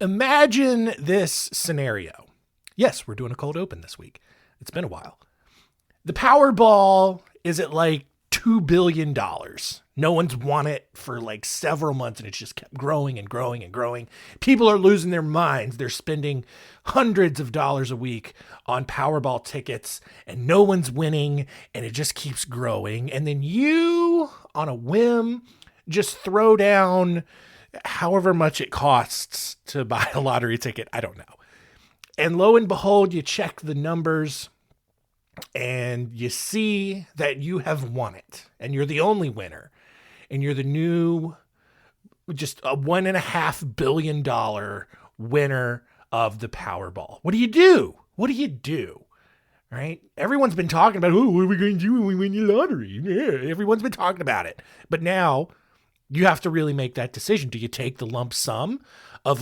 Imagine this scenario. Yes, we're doing a cold open this week. It's been a while. The Powerball is at like $2 billion. No one's won it for like several months, and it's just kept growing and growing and growing. People are losing their minds. They're spending hundreds of dollars a week on Powerball tickets, and no one's winning, and it just keeps growing. And then you, on a whim, just throw down however much it costs to buy a lottery ticket. I don't know. And lo and behold, you check the numbers and you see that you have won it, and you're the only winner, and you're the new, just a $1.5 billion winner of the Powerball. What do you do? What do you do? Right? Everyone's been talking about, oh, what are we going to do when we win the lottery? Yeah, everyone's been talking about it. But now you have to really make that decision. Do you take the lump sum of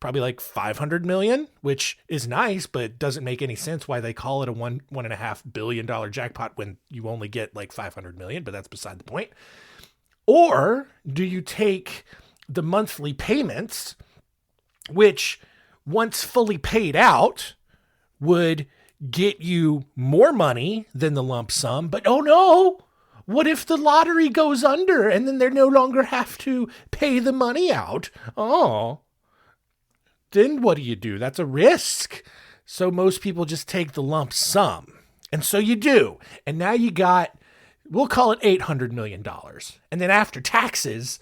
probably like 500 million, which is nice, but doesn't make any sense why they call it a $1.5 billion jackpot when you only get like 500 million, but that's beside the point. Or do you take the monthly payments, which once fully paid out would get you more money than the lump sum, but oh no, what if the lottery goes under and then they no longer have to pay the money out? Oh, then what do? That's a risk. So most people just take the lump sum. And so you do. And now you got, we'll call it $800 million. And then after taxes,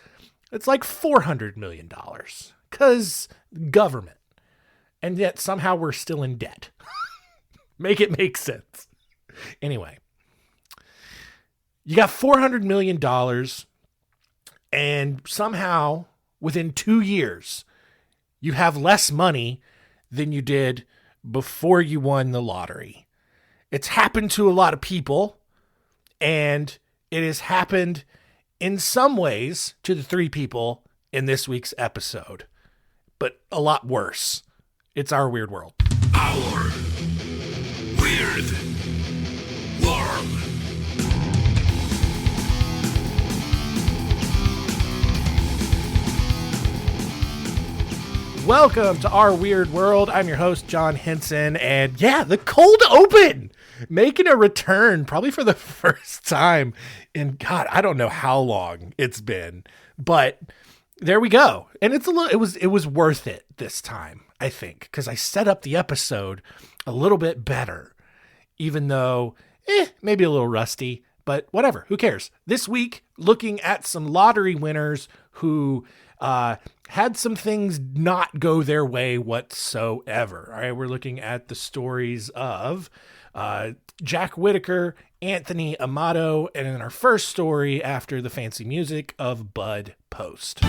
it's like $400 million. Because government. And yet somehow we're still in debt. Make it make sense. Anyway. You got $400 million, and somehow within 2 years, you have less money than you did before you won the lottery. It's happened to a lot of people, and it has happened in some ways to the three people in this week's episode, but a lot worse. It's Our Weird World. Our Weird World. Welcome to Our Weird World. I'm your host, John Henson, and yeah, the cold open making a return, probably for the first time in, God, I don't know how long it's been, but there we go. And it was worth it this time, I think, because I set up the episode a little bit better, even though, maybe a little rusty, but whatever, who cares? This week, looking at some lottery winners who had some things not go their way whatsoever. All right, we're looking at the stories of Jack Whittaker, Anthony Amato, and in our first story after the fancy music of Bud Post.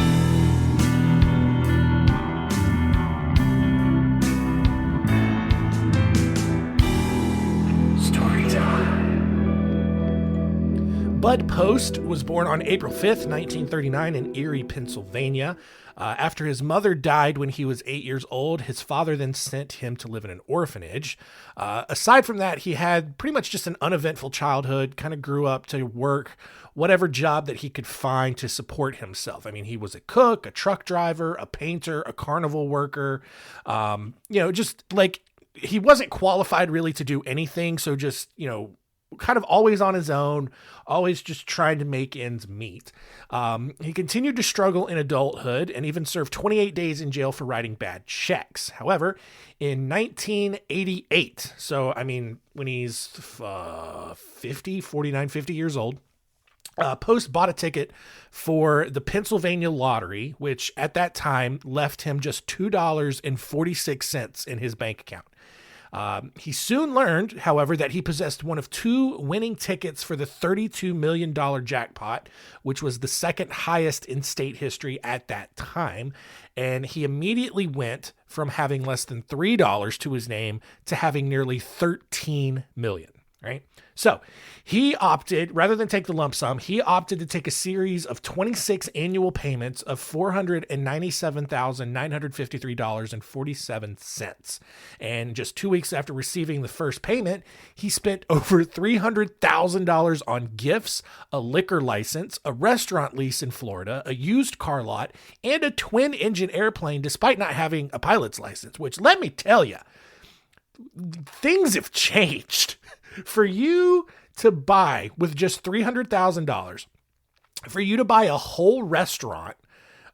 Bud Post was born on April 5th, 1939 in Erie, Pennsylvania. After his mother died when he was 8 years old, his father then sent him to live in an orphanage. Aside from that, he had pretty much just an uneventful childhood, kind of grew up to work whatever job that he could find to support himself. I mean, he was a cook, a truck driver, a painter, a carnival worker, just like he wasn't qualified really to do anything. So just, kind of always on his own, always just trying to make ends meet. He continued to struggle in adulthood and even served 28 days in jail for writing bad checks. However, in 1988, so I mean, when he's 50 years old, Post bought a ticket for the Pennsylvania lottery, which at that time left him just $2.46 in his bank account. He soon learned, however, that he possessed one of two winning tickets for the $32 million jackpot, which was the second highest in state history at that time. And he immediately went from having less than $3 to his name to having nearly $13 million. right? So he opted, rather than take the lump sum, he opted to take a series of 26 annual payments of $497,953.47. And just 2 weeks after receiving the first payment, he spent over $300,000 on gifts, a liquor license, a restaurant lease in Florida, a used car lot, and a twin-engine airplane, despite not having a pilot's license, which, let me tell you, things have changed. For you to buy with just $300,000, for you to buy a whole restaurant,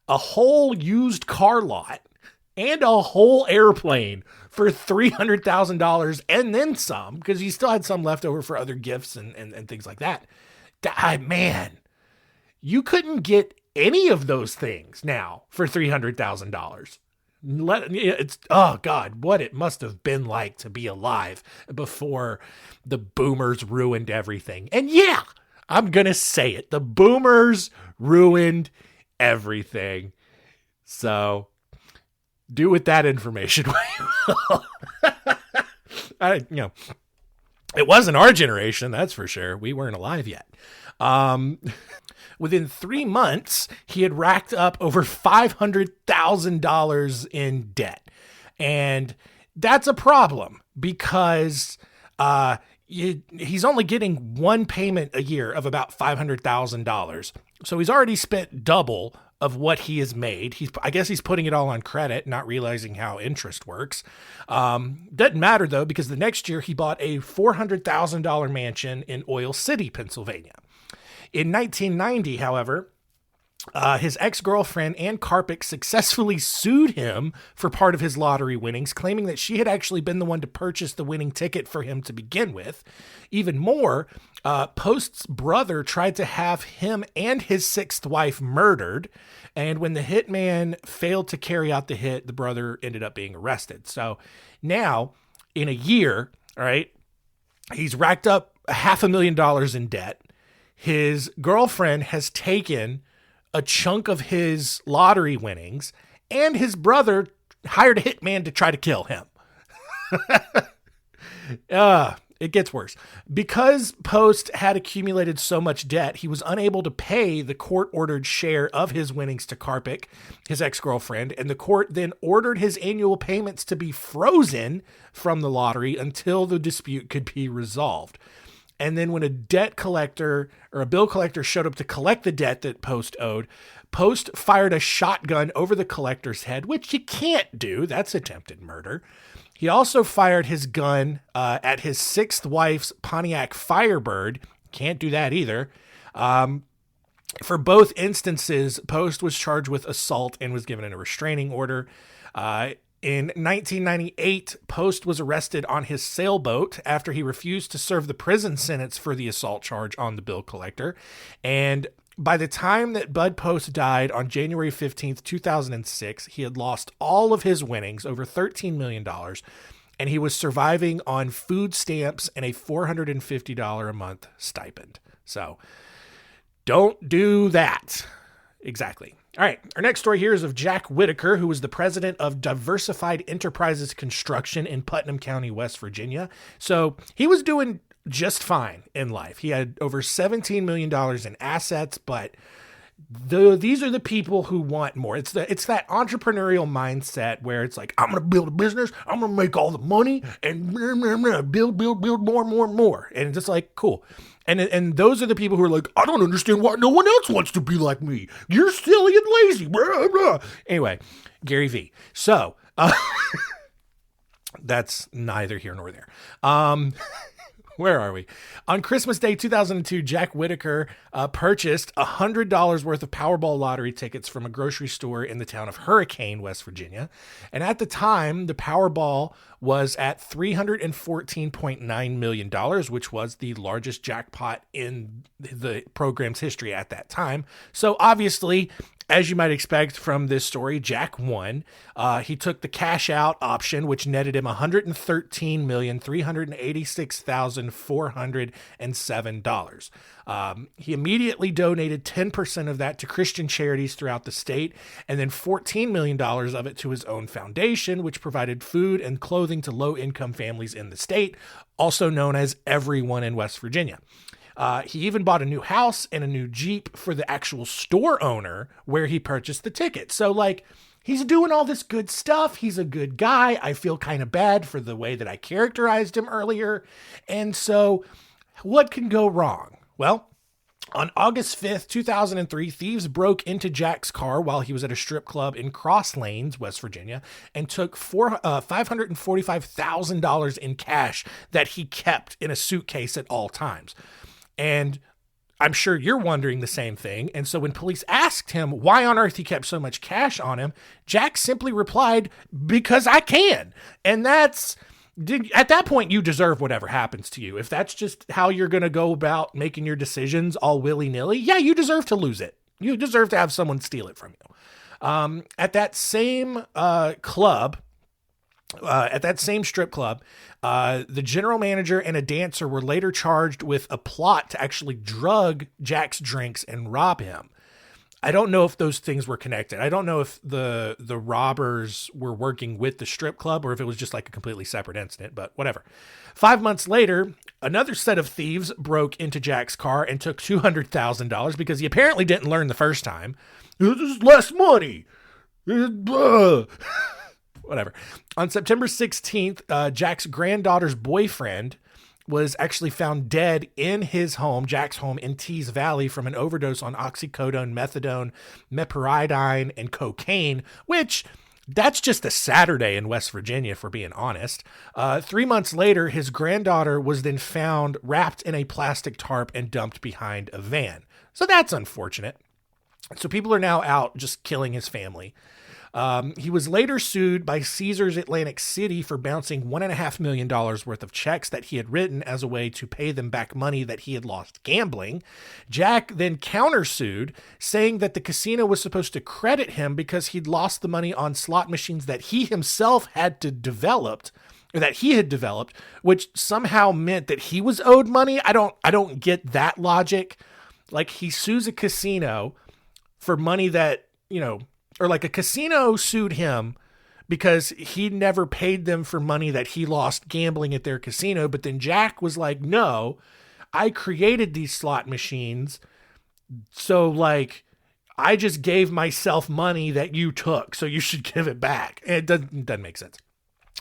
a whole used car lot, and a whole airplane for $300,000 and then some, because you still had some left over for other gifts and things like that. Man, you couldn't get any of those things now for $300,000. It's, oh God, what it must have been like to be alive before the boomers ruined everything. And yeah, I'm going to say it. The boomers ruined everything. So do with that information what you will. It wasn't our generation, that's for sure. We weren't alive yet. Within 3 months, he had racked up over $500,000 in debt. And that's a problem because he's only getting one payment a year of about $500,000. So he's already spent double of what he has made. I guess he's putting it all on credit, not realizing how interest works. Doesn't matter though, because the next year he bought a $400,000 mansion in Oil City, Pennsylvania. In 1990, however, his ex-girlfriend Ann Carpick successfully sued him for part of his lottery winnings, claiming that she had actually been the one to purchase the winning ticket for him to begin with. Even more, Post's brother tried to have him and his sixth wife murdered, and when the hitman failed to carry out the hit, the brother ended up being arrested. So now, in a year, all right, he's racked up $500,000 in debt. His girlfriend has taken a chunk of his lottery winnings, and his brother hired a hitman to try to kill him. It gets worse. Because Post had accumulated so much debt, he was unable to pay the court-ordered share of his winnings to Carpick, his ex-girlfriend, and the court then ordered his annual payments to be frozen from the lottery until the dispute could be resolved. And then when a debt collector or a bill collector showed up to collect the debt that Post owed, Post fired a shotgun over the collector's head, which you can't do. That's attempted murder. He also fired his gun at his sixth wife's Pontiac Firebird. Can't do that either. For both instances, Post was charged with assault and was given a restraining order. In 1998, Post was arrested on his sailboat after he refused to serve the prison sentence for the assault charge on the bill collector. And by the time that Bud Post died on January 15th, 2006, he had lost all of his winnings, over $13 million, and he was surviving on food stamps and a $450 a month stipend. So don't do that. Exactly. All right, our next story here is of Jack Whittaker, who was the president of Diversified Enterprises Construction in Putnam County, West Virginia. So he was doing just fine in life. He had over $17 million in assets, but these are the people who want more. It's that entrepreneurial mindset where it's like, I'm going to build a business, I'm going to make all the money, and build more. And it's just like, cool. And those are the people who are like, I don't understand why no one else wants to be like me. You're silly and lazy. Blah, blah. Anyway, Gary V. So, that's neither here nor there. Where are we? On Christmas Day 2002, Jack Whittaker purchased $100 worth of Powerball lottery tickets from a grocery store in the town of Hurricane, West Virginia. And at the time, the Powerball was at $314.9 million, which was the largest jackpot in the program's history at that time. So obviously, As you might expect from this story, Jack won. He took the cash out option, which netted him $113,386,407. He immediately donated 10% of that to Christian charities throughout the state, and then $14 million of it to his own foundation, which provided food and clothing to low-income families in the state, also known as Everyone in West Virginia. He even bought a new house and a new Jeep for the actual store owner where he purchased the ticket. So, like, he's doing all this good stuff. He's a good guy. I feel kind of bad for the way that I characterized him earlier. And so, what can go wrong? Well, on August 5th, 2003, thieves broke into Jack's car while he was at a strip club in Cross Lanes, West Virginia, and took $545,000 in cash that he kept in a suitcase at all times. And I'm sure you're wondering the same thing. And so when police asked him why on earth he kept so much cash on him, Jack simply replied, "Because I can." And at that point, you deserve whatever happens to you. If that's just how you're going to go about making your decisions all willy-nilly, yeah, you deserve to lose it. You deserve to have someone steal it from you. At that same strip club, the general manager and a dancer were later charged with a plot to actually drug Jack's drinks and rob him. I don't know if those things were connected. I don't know if the robbers were working with the strip club or if it was just like a completely separate incident, but whatever. 5 months later, another set of thieves broke into Jack's car and took $200,000 because he apparently didn't learn the first time. This is less money. Whatever. On September 16th, Jack's granddaughter's boyfriend was actually found dead in his home, Jack's home in Tees Valley, from an overdose on oxycodone, methadone, meperidine, and cocaine, which that's just a Saturday in West Virginia, if we're being honest. 3 months later, his granddaughter was then found wrapped in a plastic tarp and dumped behind a van. So that's unfortunate. So people are now out just killing his family. He was later sued by Caesars Atlantic City for bouncing $1.5 million worth of checks that he had written as a way to pay them back money that he had lost gambling. Jack then countersued, saying that the casino was supposed to credit him because he'd lost the money on slot machines that he himself had developed, which somehow meant that he was owed money. I don't get that logic. Like, he sues a casino for money that, or like a casino sued him because he never paid them for money that he lost gambling at their casino. But then Jack was like, no, I created these slot machines. So like, I just gave myself money that you took, so you should give it back. And it doesn't make sense.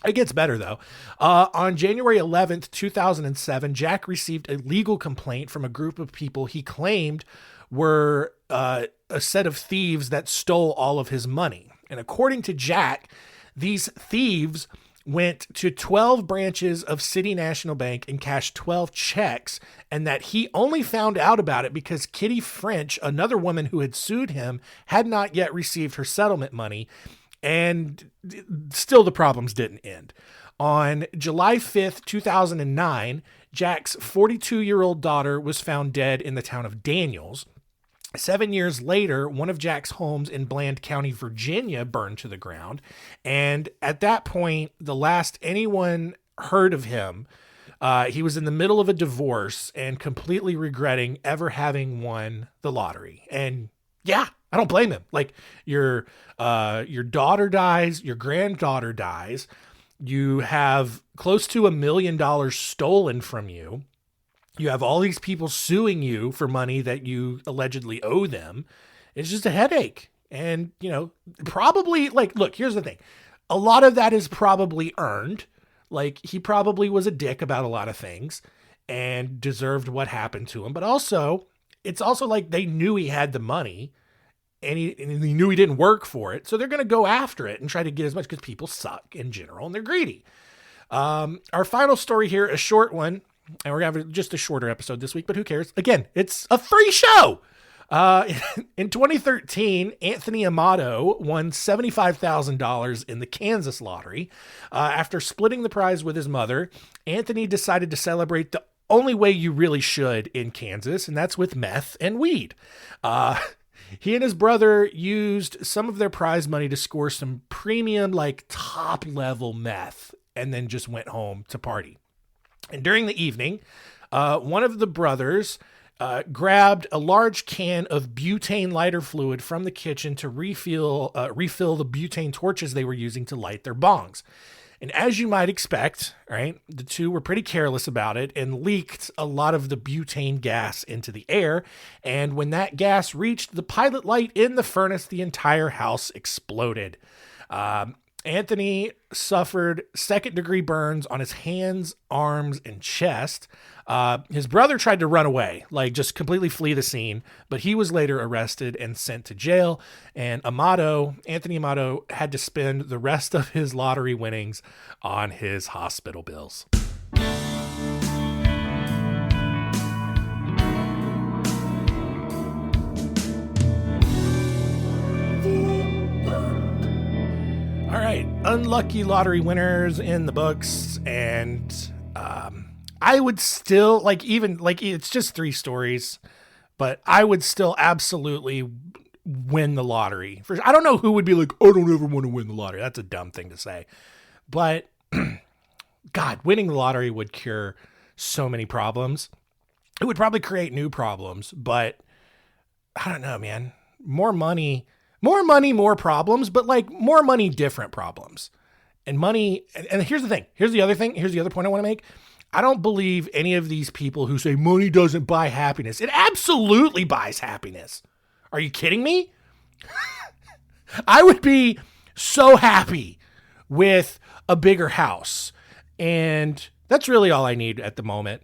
It gets better though. On January 11th, 2007, Jack received a legal complaint from a group of people he claimed were a set of thieves that stole all of his money. And according to Jack, these thieves went to 12 branches of City National Bank and cashed 12 checks, and that he only found out about it because Kitty French, another woman who had sued him, had not yet received her settlement money. And still the problems didn't end. On July 5th, 2009, Jack's 42-year-old daughter was found dead in the town of Daniels. 7 years later, one of Jack's homes in Bland County, Virginia, burned to the ground. And at that point, the last anyone heard of him, he was in the middle of a divorce and completely regretting ever having won the lottery. And yeah, I don't blame him. Like, your daughter dies, your granddaughter dies. You have close to $1 million stolen from you. You have all these people suing you for money that you allegedly owe them. It's just a headache. And, probably, like, look, here's the thing. A lot of that is probably earned. Like, he probably was a dick about a lot of things and deserved what happened to him. But also, it's also like they knew he had the money and he knew he didn't work for it. So they're going to go after it and try to get as much, because people suck in general and they're greedy. Our final story here, a short one. And we're going to have just a shorter episode this week, but who cares? Again, it's a free show. In 2013, Anthony Amato won $75,000 in the Kansas lottery. After splitting the prize with his mother, Anthony decided to celebrate the only way you really should in Kansas, and that's with meth and weed. He and his brother used some of their prize money to score some premium, like top level meth, and then just went home to party. And during the evening, one of the brothers grabbed a large can of butane lighter fluid from the kitchen to refill the butane torches they were using to light their bongs. And as you might expect, right, the two were pretty careless about it and leaked a lot of the butane gas into the air. And when that gas reached the pilot light in the furnace, the entire house exploded. Anthony suffered second-degree burns on his hands, arms, and chest. His brother tried to run away, like just completely flee the scene, but he was later arrested and sent to jail. And Anthony Amato, had to spend the rest of his lottery winnings on his hospital bills. All right, unlucky lottery winners in the books, and I would still it's just 3 stories, but I would still absolutely win the lottery. I don't know who would be like, I don't ever want to win the lottery. That's a dumb thing to say, but God, winning the lottery would cure so many problems. It would probably create new problems, but I don't know, man. More money, more problems, but like more money, different problems. And money, and here's the thing. Here's the other point I want to make. I don't believe any of these people who say money doesn't buy happiness. It absolutely buys happiness. Are you kidding me? I would be so happy with a bigger house. And that's really all I need at the moment,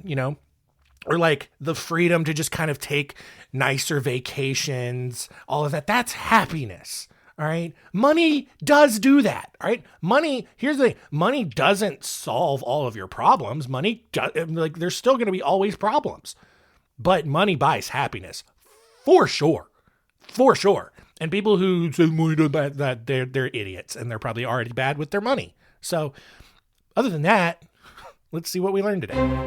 or like the freedom to just kind of take nicer vacations, all of that. That's happiness. All right. Money does do that. All right. Here's the thing. Money doesn't solve all of your problems. There's still going to be always problems, but money buys happiness for sure. For sure. And people who say money doesn't buy that, they're idiots, and they're probably already bad with their money. So other than that, let's see what we learned today.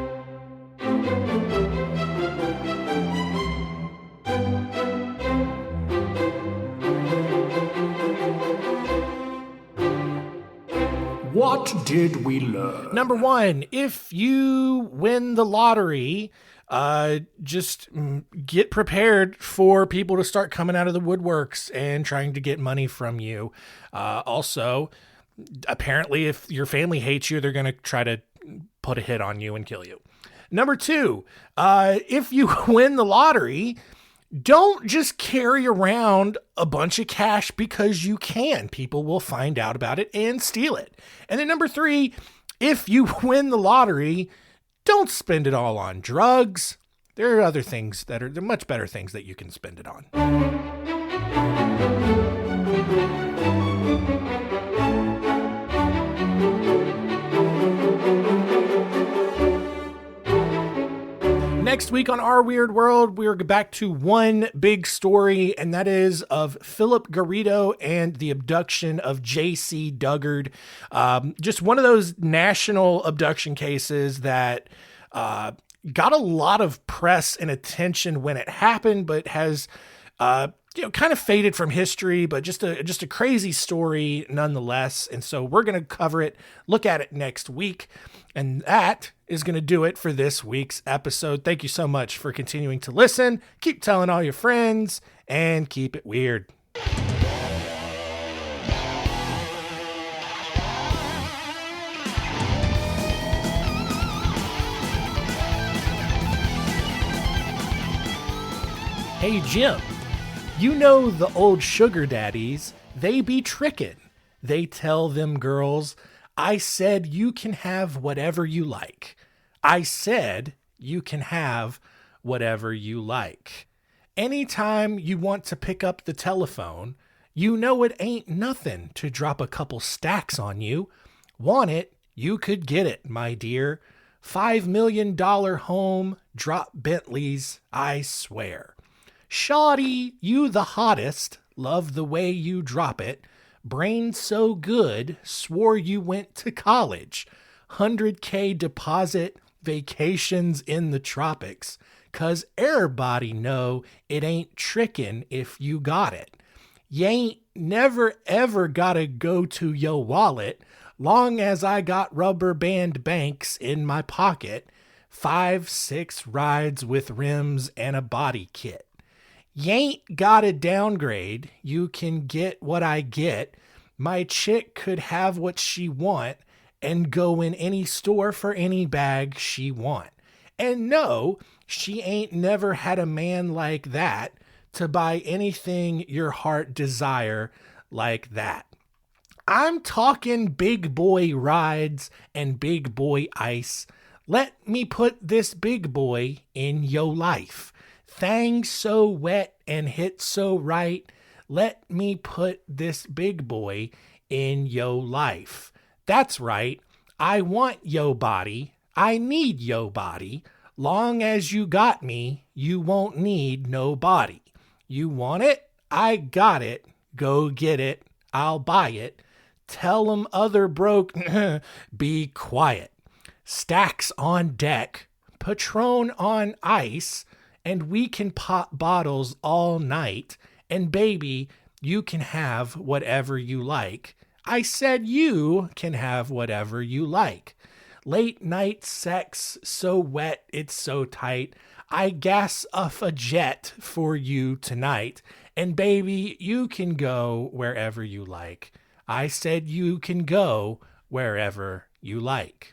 What did we learn? Number 1, if you win the lottery, just get prepared for people to start coming out of the woodworks and trying to get money from you. Also, apparently, if your family hates you, they're going to try to put a hit on you and kill you. Number 2, if you win the lottery, don't just carry around a bunch of cash because you can. People will find out about it and steal it. And then number 3, if you win the lottery, don't spend it all on drugs. There are other things there are much better things that you can spend it on. Next week on Our Weird World, we're back to one big story, and that is of Philip Garrido and the abduction of J.C. Duggard. Just one of those national abduction cases that got a lot of press and attention when it happened, but has kind of faded from history, but just a crazy story nonetheless. And so we're going to cover it, look at it next week. And that is going to do it for this week's episode. Thank you so much for continuing to listen. Keep telling all your friends and keep it weird. Hey, Jim, you know the old sugar daddies, they be trickin'. They tell them girls, I said you can have whatever you like. I said you can have whatever you like. Anytime you want to pick up the telephone, you know it ain't nothing to drop a couple stacks on you. Want it, you could get it, my dear. $5 million home, drop Bentleys, I swear. Shawty, you the hottest, love the way you drop it. Brain so good, swore you went to college. $100K deposit, vacations in the tropics. 'cause everybody know it ain't trickin' if you got it. You ain't never ever gotta go to yo wallet, long as I got rubber band banks in my pocket, 5-6 rides with rims and a body kit. You ain't gotta downgrade, you can get what I get. My chick could have what she want and go in any store for any bag she want. And no, she ain't never had a man like that to buy anything your heart desire like that. I'm talking big boy rides and big boy ice. Let me put this big boy in yo life. Thang so wet and hit so right. Let me put this big boy in yo life. That's right. I want yo body. I need yo body. Long as you got me, you won't need nobody. You want it? I got it. Go get it. I'll buy it. Tell 'em other broke, be quiet. Stacks on deck, Patron on ice, and we can pop bottles all night. And baby, you can have whatever you like. I said you can have whatever you like. Late night sex, so wet it's so tight. I gas off a jet for you tonight. And baby, you can go wherever you like. I said you can go wherever you like.